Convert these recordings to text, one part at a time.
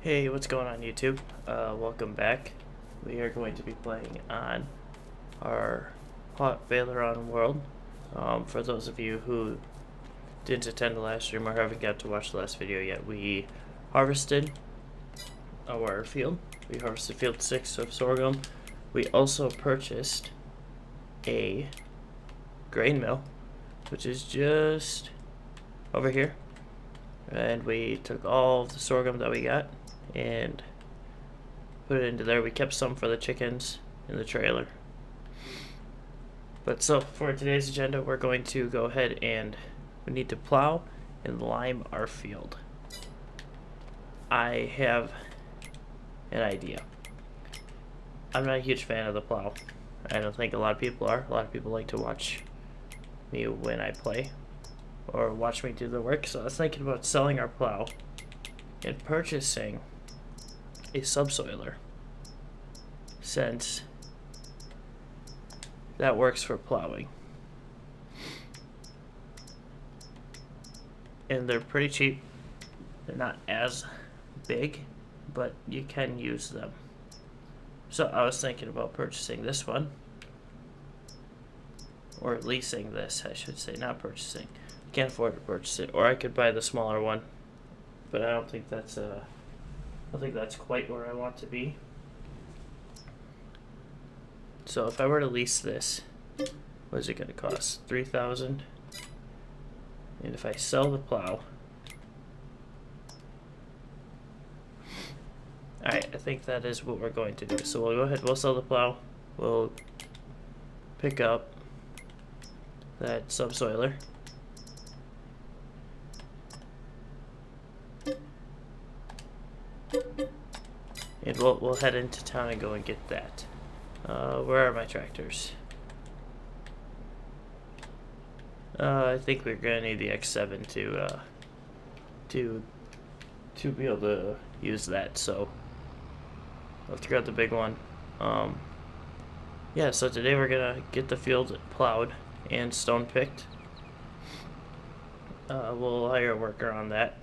Hey, what's going on YouTube? Welcome back. We are going to be playing on our Hot Valeron world. For those of you who didn't attend the last stream or haven't got to watch the last video yet, we harvested our field. We harvested field 6 of sorghum. We also purchased a grain mill, which is just over here. And we took all of the sorghum that we got and put it into there. We kept some for the chickens in the trailer. But so for today's agenda, we're going to go ahead and we need to plow and lime our field. I have an idea. I'm not a huge fan of the plow. I don't think a lot of people are. A lot of people like to watch me when I play or watch me do the work. So I was thinking about selling our plow and purchasing a subsoiler, since that works for plowing. And they're pretty cheap. They're not as big, but you can use them. So I was thinking about purchasing this one, or leasing this, I should say, not purchasing. Can't afford to purchase it, or I could buy the smaller one, but I don't think that's quite where I want to be. So if I were to lease this, what is it going to cost? $3,000. And if I sell the plow, alright, I think that is what we're going to do. So we'll go ahead, we'll sell the plow, we'll pick up that subsoiler, and we'll head into town and go and get that. Where are my tractors? I think we're gonna need the X7 to be able to use that. So I'll have to grab the big one. Yeah. So today we're gonna get the field plowed and stone picked. We'll hire a worker on that.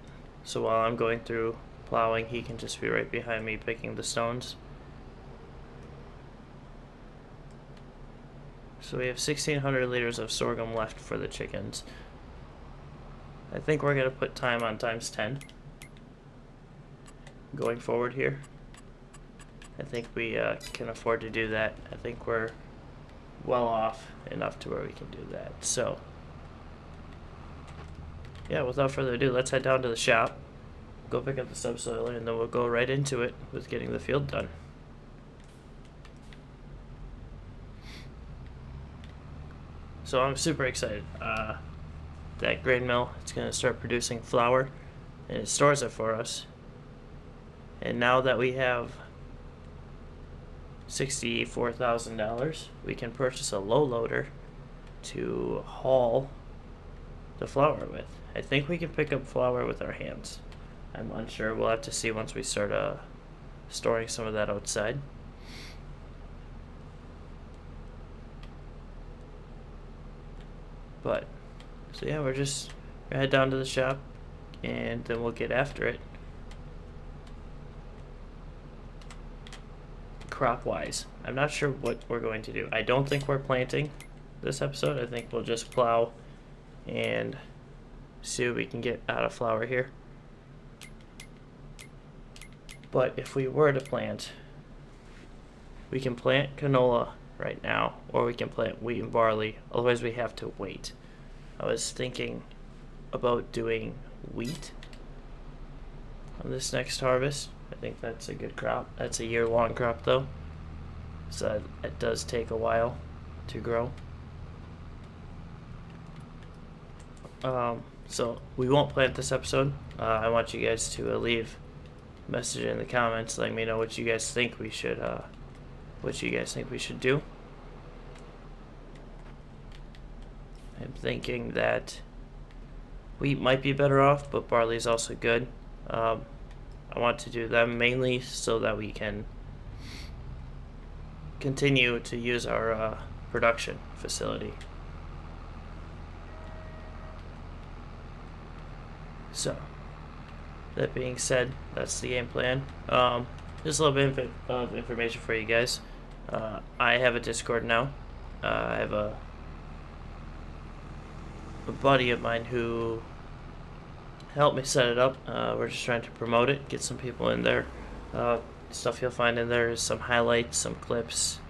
So while I'm going through plowing, he can just be right behind me picking the stones. So we have 1,600 liters of sorghum left for the chickens. I think we're going to put time on times 10 going forward here. I think we can afford to do that. I think we're well off enough to where we can do that. So yeah, without further ado, let's head down to the shop, go pick up the subsoiler, and then we'll go right into it with getting the field done. So I'm super excited. That grain mill, it's going to start producing flour, and it stores it for us. And now that we have $64,000, we can purchase a low loader to haul the flour with. I think we can pick up flour with our hands. I'm unsure. We'll have to see once we start storing some of that outside. But so yeah, we're just gonna head down to the shop and then we'll get after it. Crop wise, I'm not sure what we're going to do. I don't think we're planting this episode. I think we'll just plow and see what we can get out of flour here. But if we were to plant, we can plant canola right now, or we can plant wheat and barley. Otherwise we have to wait. I was thinking about doing wheat on this next harvest. I think that's a good crop. That's a year-long crop though, so it does take a while to grow. So we won't plant this episode. I want you guys to leave a message in the comments letting me know what you guys think we should do. I'm thinking that wheat might be better off, but barley is also good. I want to do them mainly so that we can continue to use our production facility. So that being said, that's the game plan. Just a little bit of information for you guys. I have a Discord now. I have a buddy of mine who helped me set it up. We're just trying to promote it, get some people in there. Stuff you'll find in there is some highlights, some clips.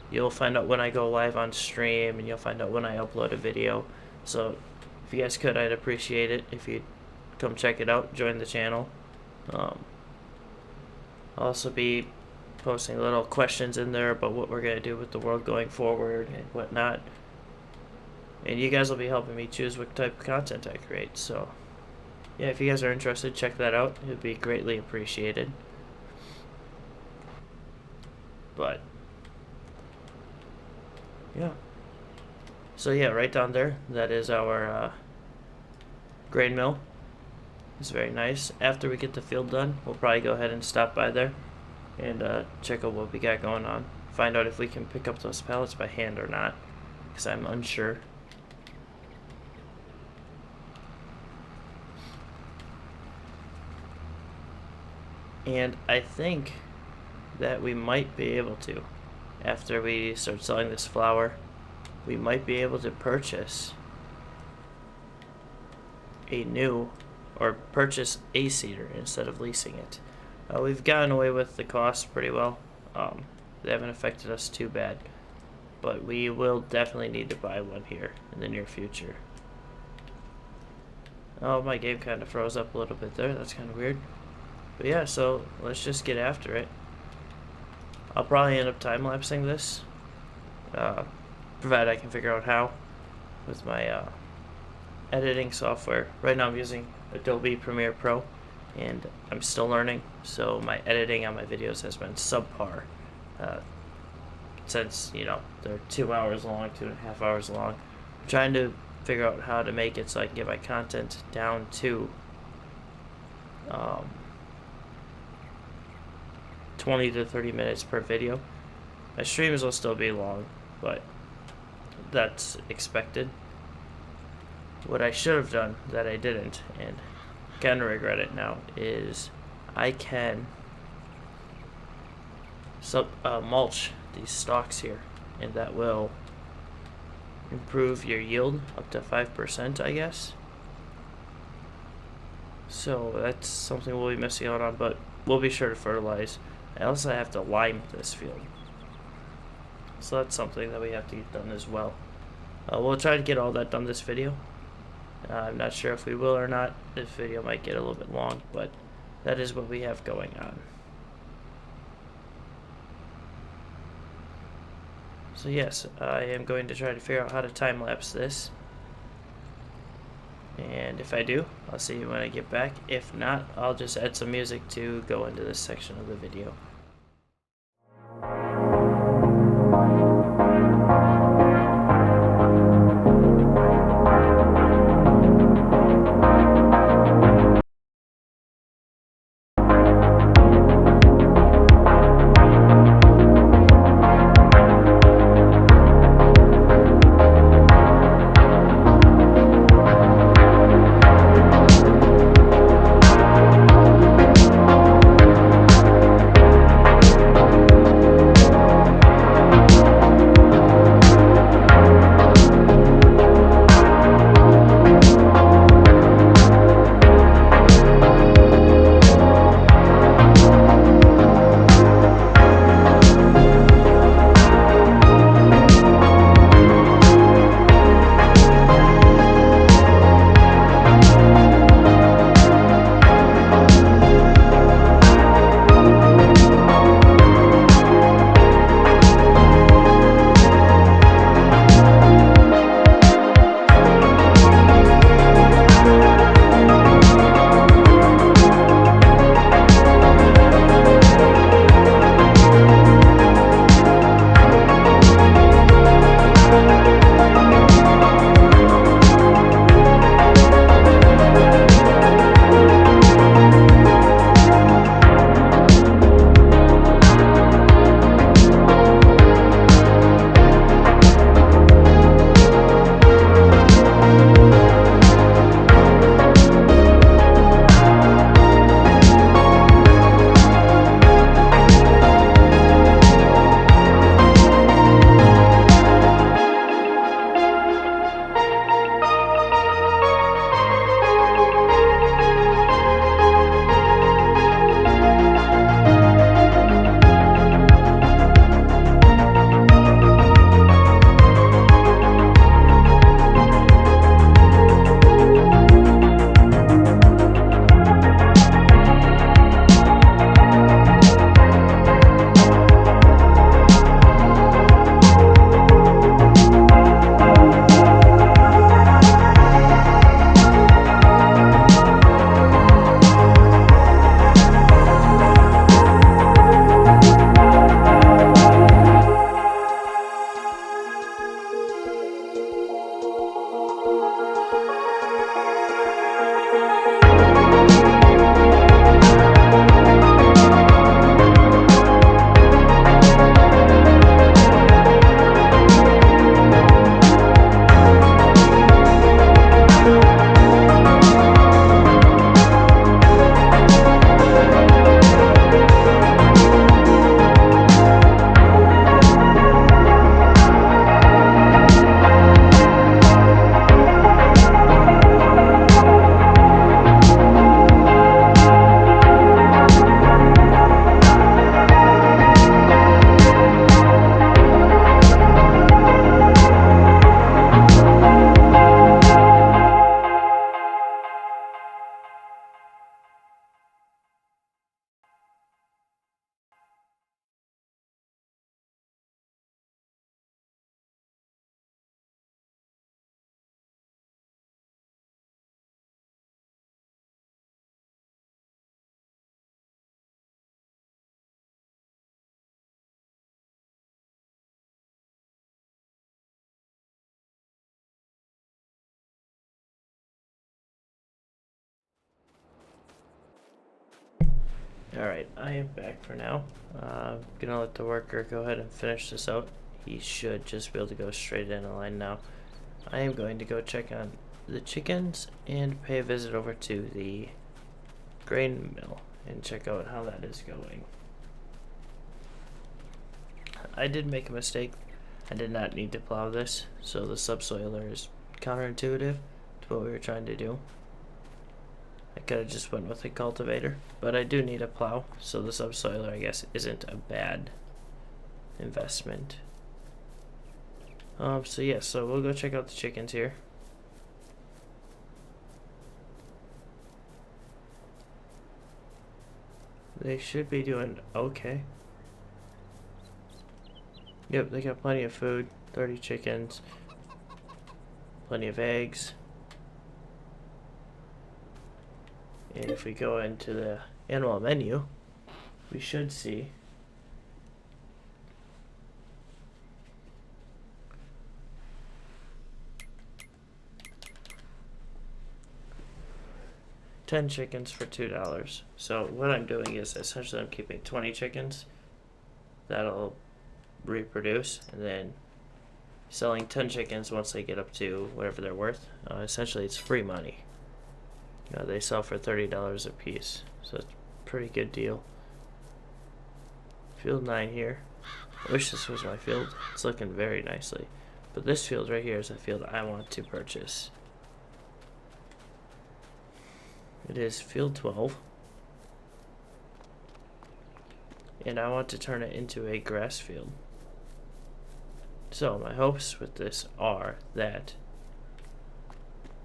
You'll find out when I go live on stream, and you'll find out when I upload a video. So if you guys could, I'd appreciate it if you'd come check it out, join the channel. I'll also be posting little questions in there about what we're going to do with the world going forward and whatnot. And you guys will be helping me choose what type of content I create. So yeah, if you guys are interested, check that out. It would be greatly appreciated. But yeah. So yeah, right down there, that is our grain mill. It's very nice. After we get the field done, we'll probably go ahead and stop by there and check out what we got going on. Find out if we can pick up those pallets by hand or not, because I'm unsure. And I think that we might be able to, after we start selling this flour, we might be able to purchase a new, or purchase a seeder instead of leasing it. We've gotten away with the costs pretty well. They haven't affected us too bad, but we will definitely need to buy one here in the near future. Oh, my game kind of froze up a little bit there. That's kind of weird. But yeah, so let's just get after it. I'll probably end up time-lapsing this, provided I can figure out how with my editing software. Right now I'm using Adobe Premiere Pro, and I'm still learning, so my editing on my videos has been subpar since, you know, they're 2 hours long, 2.5 hours long. I'm trying to figure out how to make it so I can get my content down to 20 to 30 minutes per video. My streams will still be long, but that's expected. What I should have done that I didn't, and kind of regret it now, is I can mulch these stalks here, and that will improve your yield up to 5%, I guess. So that's something we'll be missing out on, but we'll be sure to fertilize. I also have to lime this field, so that's something that we have to get done as well. We'll try to get all that done this video. I'm not sure if we will or not. This video might get a little bit long, but that is what we have going on. So yes, I am going to try to figure out how to time-lapse this. And if I do, I'll see you when I get back. If not, I'll just add some music to go into this section of the video. Alright, I am back for now. Gonna let the worker go ahead and finish this out. He should just be able to go straight in a line now. I am going to go check on the chickens and pay a visit over to the grain mill and check out how that is going. I did make a mistake. I did not need to plow this, so the subsoiler is counterintuitive to what we were trying to do. I could have just went with a cultivator, but I do need a plow, so the subsoiler, I guess, isn't a bad investment. So yeah, so we'll go check out the chickens here. They should be doing okay. Yep, they got plenty of food, 30 chickens, plenty of eggs. And if we go into the animal menu, we should see $10 chickens for $2. So what I'm doing is essentially I'm keeping 20 chickens that'll reproduce, and then selling 10 chickens once they get up to whatever they're worth. Essentially it's free money. They sell for $30 a piece, so it's a pretty good deal. Field 9 here. I wish this was my field. It's looking very nicely. But this field right here is a field I want to purchase. It is field 12. And I want to turn it into a grass field. So my hopes with this are that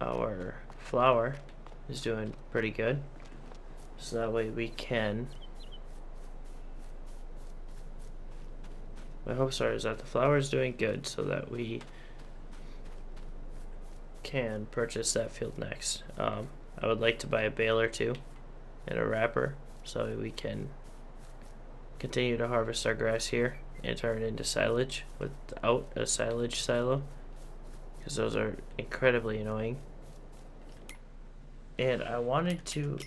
our flower is doing pretty good, so that way we can, my hopes are is that the flower is doing good so that we can purchase that field next. I would like to buy a baler too and a wrapper so we can continue to harvest our grass here and turn it into silage without a silage silo, because those are incredibly annoying. And I wanted to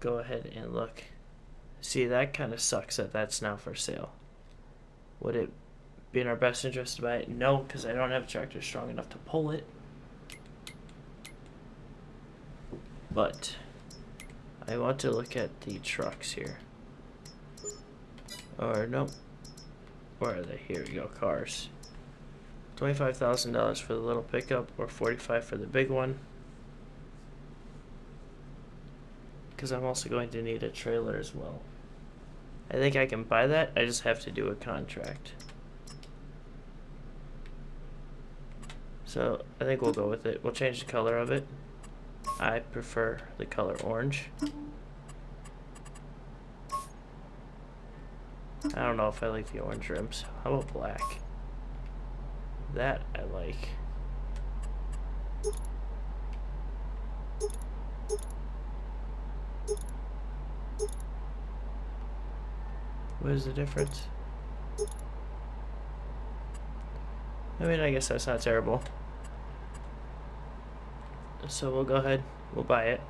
go ahead and look. See, that kind of sucks that that's now for sale. Would it be in our best interest to buy it? No, because I don't have a tractor strong enough to pull it. But I want to look at the trucks here. Or nope. Where are they? Here we go. Cars. $25,000 for the little pickup, or $45,000 for the big one. Because I'm also going to need a trailer as well. I think I can buy that. I just have to do a contract. So I think we'll go with it. We'll change the color of it. I prefer the color orange. I don't know if I like the orange rims. How about black? That I like. What is the difference? I mean, I guess that's not terrible. So we'll go ahead, we'll buy it.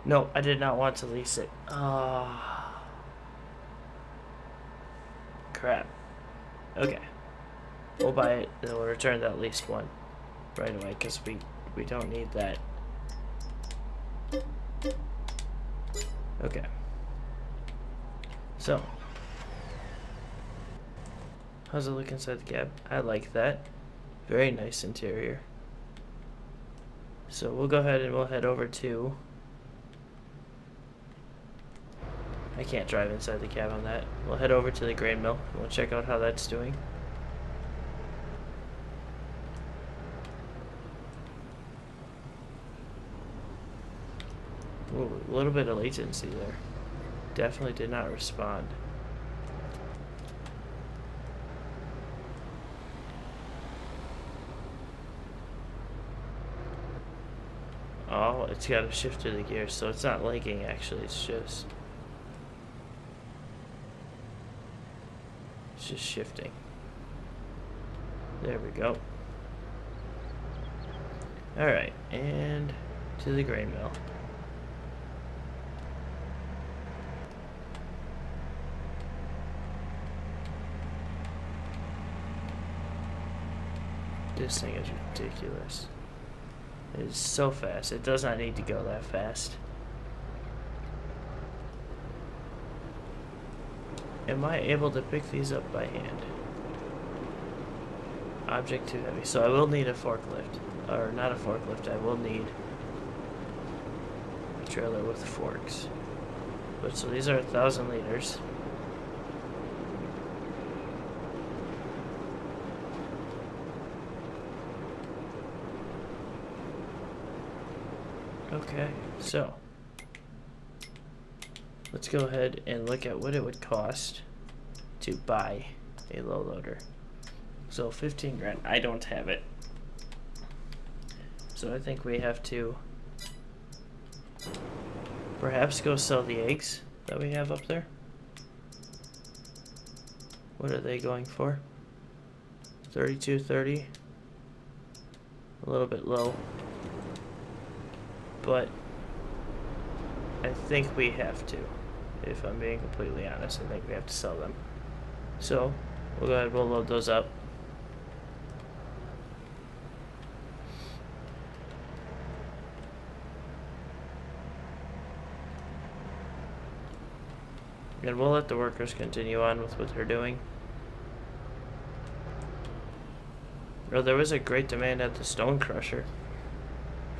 No, I did not want to lease it. Ah, crap. Okay. We'll buy it, and then we'll return that leased one right away, because we don't need that. Okay. So, how's it look inside the cab? I like that. Very nice interior. So we'll go ahead and we'll head over to, I can't drive inside the cab on that. We'll head over to the grain mill and we'll check out how that's doing. Ooh, a little bit of latency there. Definitely did not respond. Oh, it's got to shift to the gear, so it's not lagging actually, it's just shifting. There we go. Alright, and to the grain mill. This thing is ridiculous. It is so fast. It does not need to go that fast. Am I able to pick these up by hand? Object too heavy. So I will need a forklift. Or not a forklift. I will need a trailer with forks. But so these are 1,000 liters. Okay, so let's go ahead and look at what it would cost to buy a low loader. So 15 grand. I don't have it. So I think we have to perhaps go sell the eggs that we have up there. What are they going for? 32.30. A little bit low. But I think we have to. If I'm being completely honest, I think we have to sell them. So we'll go ahead, we'll load those up. And we'll let the workers continue on with what they're doing. Oh, there was a great demand at the stone crusher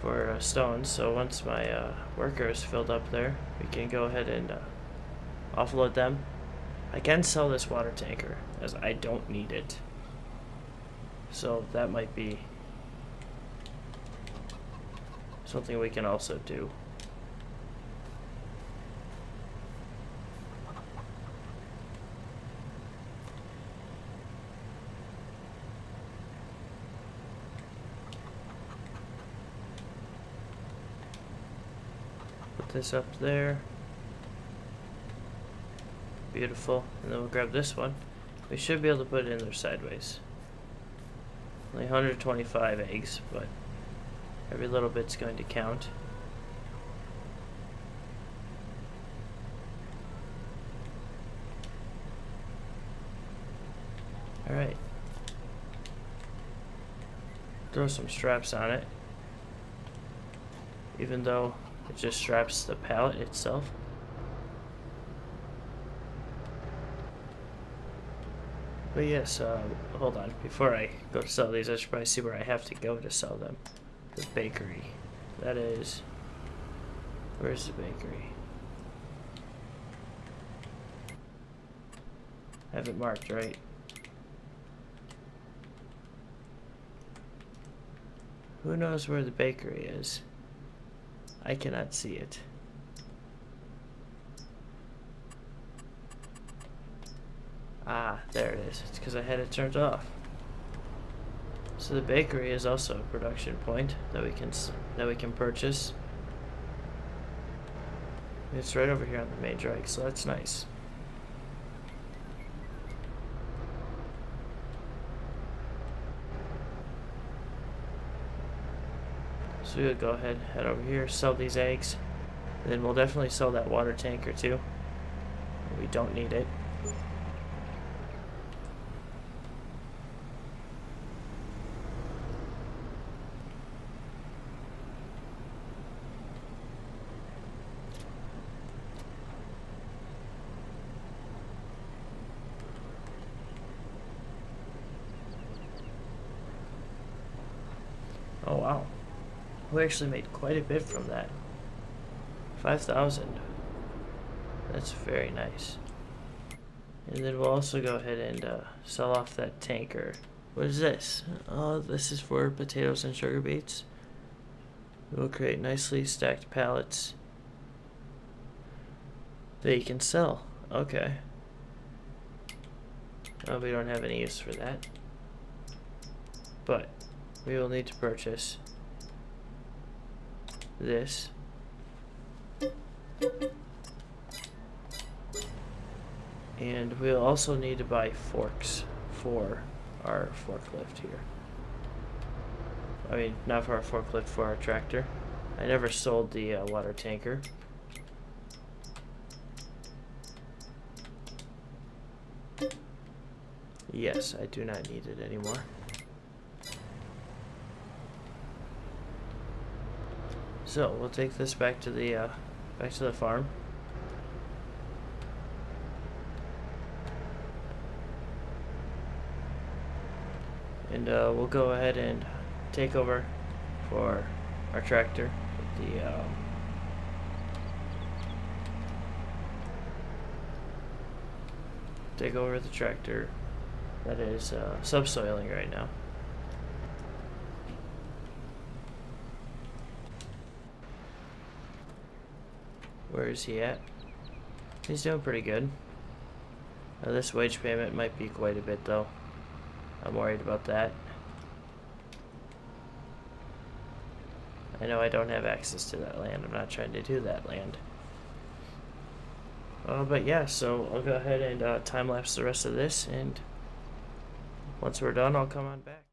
for stones, so once my worker is filled up there, we can go ahead and offload them. I can sell this water tanker, as I don't need it. So that might be something we can also do. This up there. Beautiful. And then we'll grab this one. We should be able to put it in there sideways. Only 125 eggs, but every little bit's going to count. Alright. Throw some straps on it. Even though it just straps the pallet itself. But yes, hold on. Before I go to sell these, I should probably see where I have to go to sell them. The bakery. That is... Where's the bakery? I have it marked, right? Who knows where the bakery is? I cannot see it. Ah, there it is. It's because I had it turned off. So the bakery is also a production point that we can purchase. It's right over here on the main drag, so that's nice. So we'll go ahead, head over here, sell these eggs. And then we'll definitely sell that water tanker too. We don't need it. Oh wow. We actually made quite a bit from that. 5,000. That's very nice. And then we'll also go ahead and sell off that tanker. What is this? Oh, this is for potatoes and sugar beets. We'll create nicely stacked pallets that you can sell. Okay. Oh, we don't have any use for that. But we will need to purchase this. And we'll also need to buy forks for our forklift here. I mean, not for our forklift, for our tractor. I never sold the water tanker. Yes, I do not need it anymore. So we'll take this back to the farm. And we'll go ahead and take over for our tractor with the take over the tractor that is subsoiling right now. Where is he at? He's doing pretty good. This wage payment might be quite a bit though. I'm worried about that. I know I don't have access to that land. I'm not trying to do that land. But yeah, so I'll go ahead and time-lapse the rest of this, and once we're done, I'll come on back.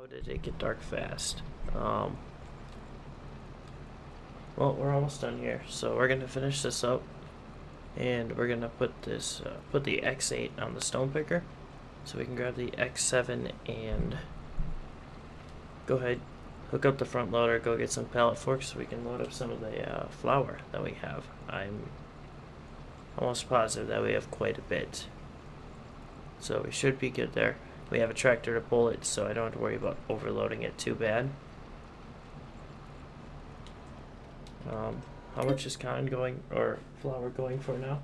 Wow, did it get dark fast. Well, we're almost done here, so we're gonna finish this up, and we're gonna put this, put the X8 on the stone picker, so we can grab the X7 and go ahead, hook up the front loader, go get some pallet forks so we can load up some of the flour that we have. I'm almost positive that we have quite a bit, so we should be good there. We have a tractor to pull it, so I don't have to worry about overloading it too bad. how much is cotton going, or flour going for now?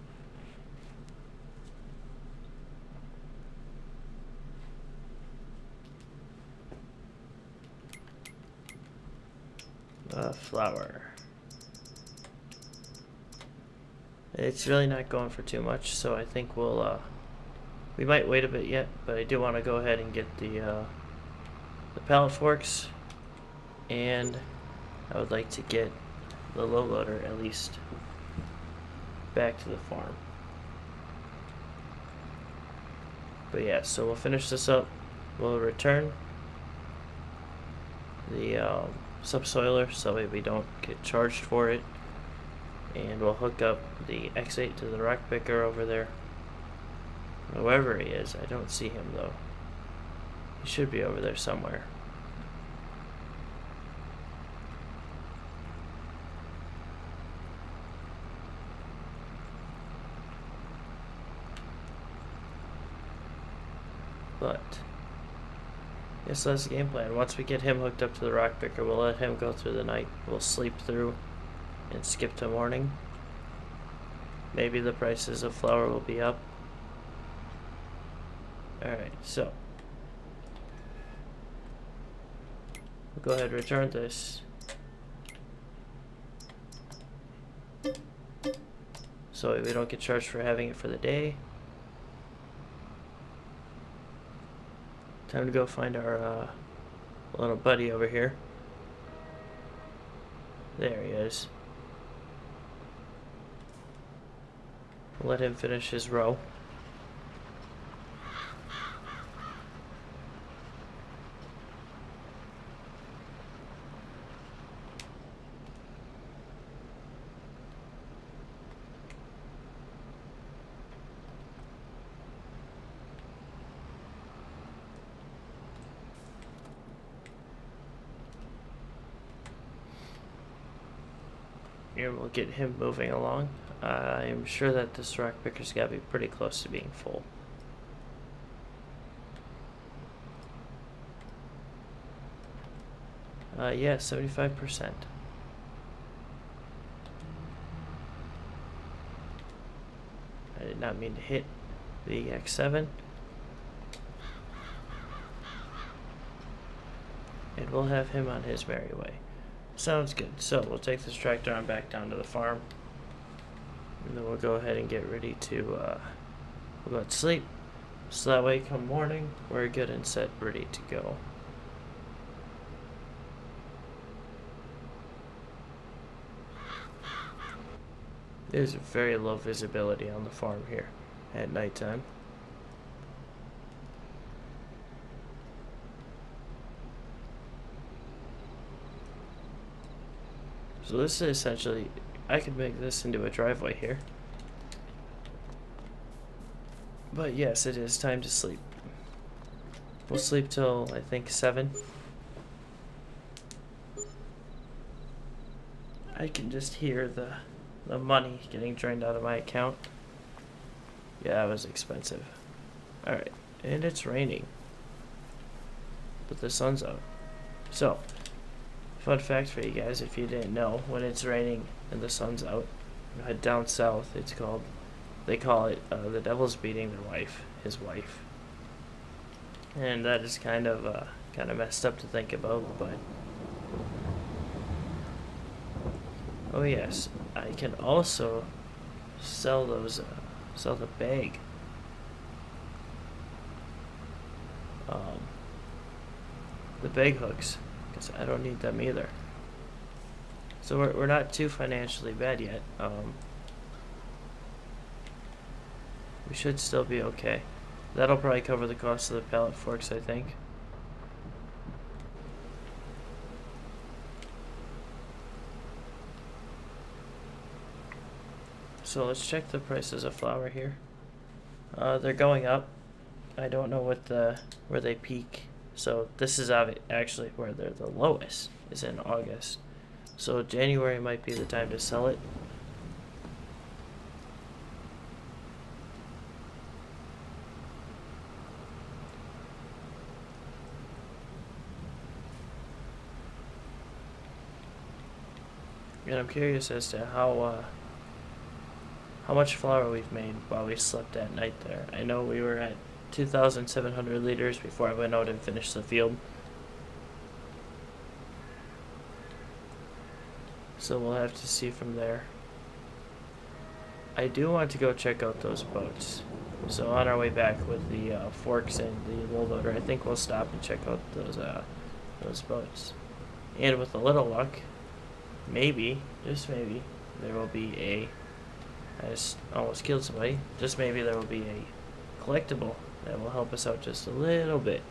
Flour. It's really not going for too much, so I think we might wait a bit yet, but I do want to go ahead and get the pallet forks, and I would like to get the low loader at least back to the farm. But yeah, so we'll finish this up. We'll return the subsoiler so that we don't get charged for it, and we'll hook up the X8 to the rock picker over there. Wherever he is, I don't see him though. He should be over there somewhere. But yes, that's the game plan. Once we get him hooked up to the rock picker, we'll let him go through the night. We'll sleep through and skip to morning. Maybe the prices of flour will be up. Alright, so we'll go ahead and return this. So we don't get charged for having it for the day. Time to go find our little buddy over here. There he is. We'll let him finish his row. Here, we'll get him moving along. I'm sure that this rock picker's got to be pretty close to being full. Yeah, 75%. I did not mean to hit the X7. And we'll have him on his merry way. Sounds good. So we'll take this tractor on back down to the farm, and then we'll go ahead and get ready to we'll go to sleep, so that way come morning we're good and set, ready to go. There's very low visibility on the farm here at nighttime. So this is essentially, I could make this into a driveway here. But yes, it is time to sleep. We'll sleep till, I think, 7. I can just hear the money getting drained out of my account. Yeah, that was expensive. Alright, and it's raining. But the sun's out. So, fun fact for you guys, if you didn't know, when it's raining and the sun's out, down south, they call it the devil's beating their wife, his wife. And that is kind of messed up to think about, but oh yes, I can also sell the bag. The bag hooks, because I don't need them either. So we're not too financially bad yet. We should still be okay. That'll probably cover the cost of the pallet forks, I think. So let's check the prices of flour here. They're going up. I don't know where they peak. So this is actually where they're the lowest, is in August. So January might be the time to sell it. And I'm curious as to how much flour we've made while we slept at night there. I know we were at 2,700 liters before I went out and finished the field. So we'll have to see from there. I do want to go check out those boats. So on our way back with the forks and the low loader, I think we'll stop and check out those boats. And with a little luck, maybe, just maybe, there will be a... I just almost killed somebody. Just maybe there will be a collectible that will help us out just a little bit.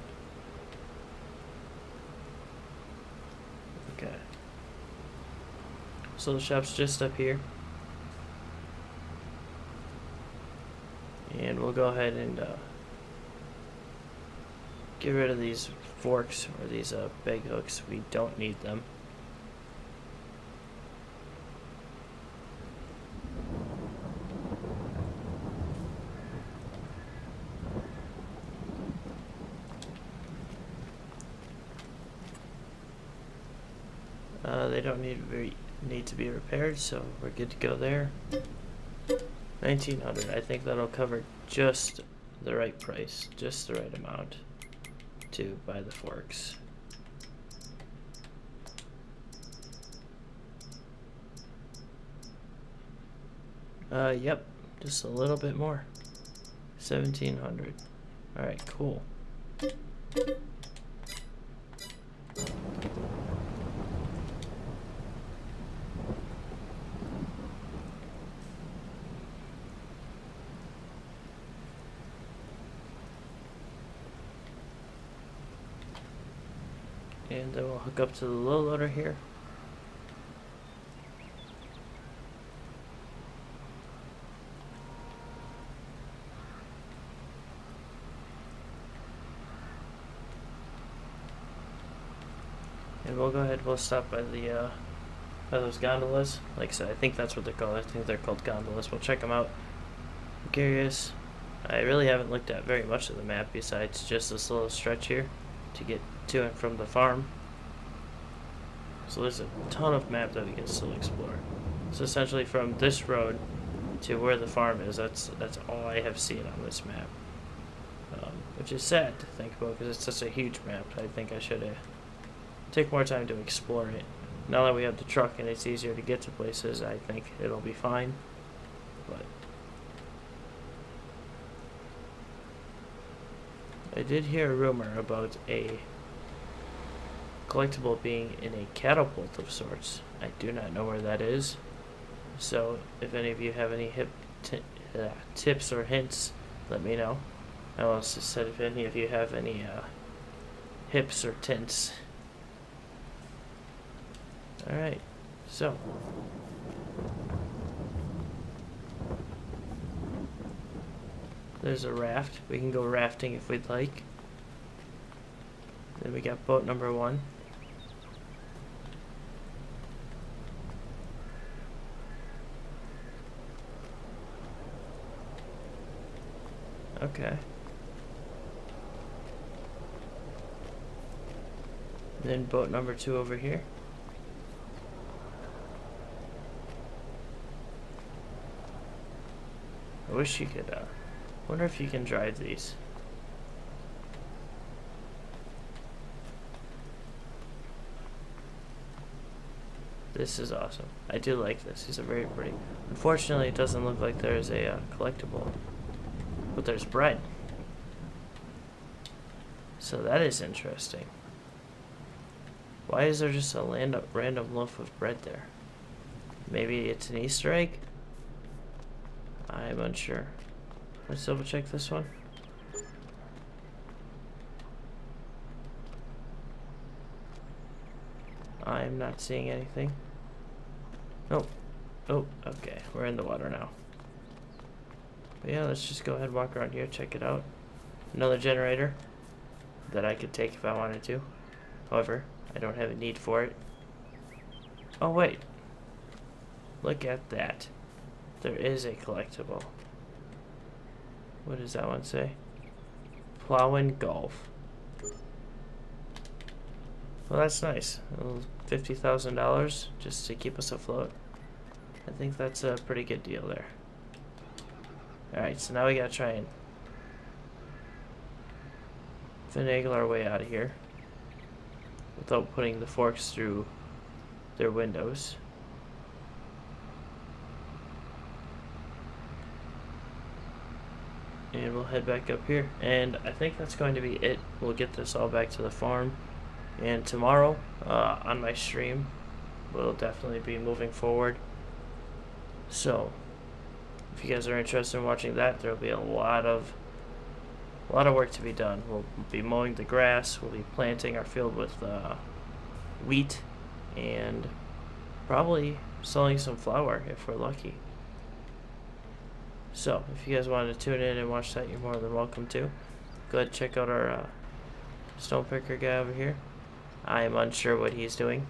Okay. So the shop's just up here. And we'll go ahead and get rid of these forks or these bag hooks. We don't need them. They don't need to be repaired, so we're good to go there. 1,900. I think that'll cover just the right price, just the right amount to buy the forks. Yep, just a little bit more. 1,700. All right, cool. And then we'll hook up to the low loader here. And we'll go ahead, we'll stop by the by those gondolas. Like I said, I think that's what they're called. I think they're called gondolas. We'll check them out. I'm curious. I really haven't looked at very much of the map besides just this little stretch here to get to and from the farm. So there's a ton of map that we can still explore. So essentially from this road to where the farm is, that's all I have seen on this map. Which is sad to think about because it's such a huge map. I think I should take more time to explore it. Now that we have the truck and it's easier to get to places, I think it'll be fine. But I did hear a rumor about a collectible being in a catapult of sorts. I do not know where that is. So if any of you have any tips or hints, let me know. I also said if any of you have any hips or tints. Alright, so there's a raft. We can go rafting if we'd like. Then we got boat number 1. Okay. Then boat number 2 over here. I wish you could, wonder if you can drive these. This is awesome. I do like this. These are very pretty. Unfortunately, it doesn't look like there's a collectible, but there's bread. So that is interesting. Why is there just a random loaf of bread there? Maybe it's an Easter egg? I'm unsure. Let's double check this one. I'm not seeing anything. Nope. Oh, okay. We're in the water now. But yeah, let's just go ahead and walk around here, check it out. Another generator that I could take if I wanted to. However, I don't have a need for it. Oh, wait. Look at that. There is a collectible. What does that one say? Plowin' Golf. Well, that's nice. $50,000 just to keep us afloat. I think that's a pretty good deal there. Alright, so now we gotta try and finagle our way out of here without putting the forks through their windows. And we'll head back up here. And I think that's going to be it. We'll get this all back to the farm. And tomorrow, on my stream, we'll definitely be moving forward. So, if you guys are interested in watching that, there'll be a lot of work to be done. We'll be mowing the grass. We'll be planting our field with wheat, and probably sowing some flour if we're lucky. So, if you guys wanted to tune in and watch that, you're more than welcome to. Go ahead and check out our stone picker guy over here. I am unsure what he's doing.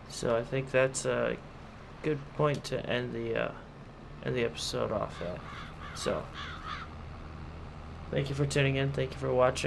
So I think that's a good point to end the episode off at. So, thank you for tuning in. Thank you for watching.